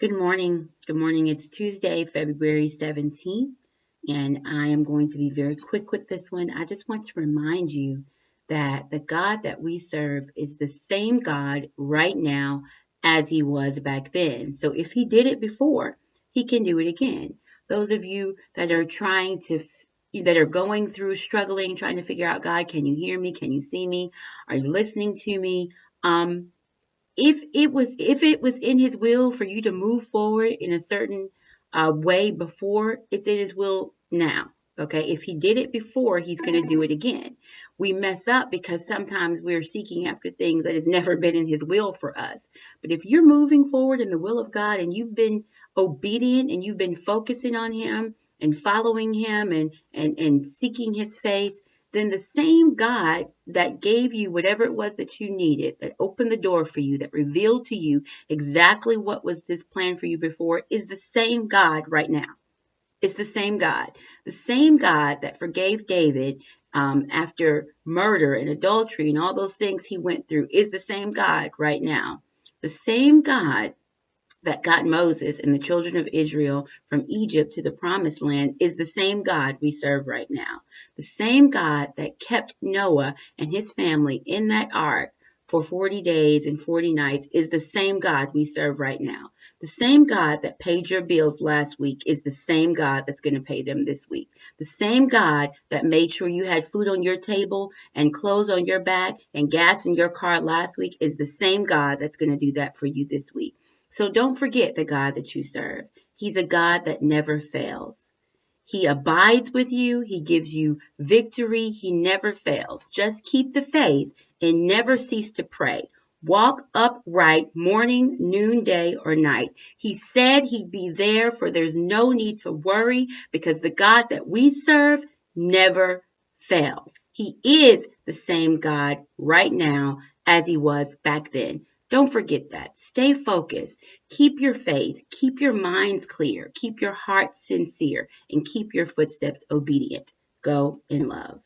Good morning. Good morning. It's Tuesday, February 17th, and I am going to be very quick with this one. I just want to remind you that the God that we serve is the same God right now as he was back then. So if he did it before, he can do it again. Those of you that are that are going through struggling, trying to figure out, God, can you hear me? Can you see me? Are you listening to me? If it was in his will for you to move forward in a certain way before, it's in his will now. Okay, if he did it before, he's going to do it again. We mess up because sometimes we're seeking after things that has never been in his will for us. But if you're moving forward in the will of God and you've been obedient and you've been focusing on him and following him and seeking his face, then the same God that gave you whatever it was that you needed, that opened the door for you, that revealed to you exactly what was his plan for you before, is the same God right now. It's the same God. The same God that forgave David after murder and adultery and all those things he went through is the same God right now. The same God that got Moses and the children of Israel from Egypt to the promised land is the same God we serve right now. The same God that kept Noah and his family in that ark for 40 days and 40 nights is the same God we serve right now. The same God that paid your bills last week is the same God that's going to pay them this week. The same God that made sure you had food on your table and clothes on your back and gas in your car last week is the same God that's going to do that for you this week. So don't forget the God that you serve. He's a God that never fails. He abides with you. He gives you victory. He never fails. Just keep the faith and never cease to pray. Walk upright morning, noonday, or night. He said he'd be there, for there's no need to worry because the God that we serve never fails. He is the same God right now as he was back then. Don't forget that. Stay focused. Keep your faith. Keep your minds clear. Keep your heart sincere and keep your footsteps obedient. Go in love.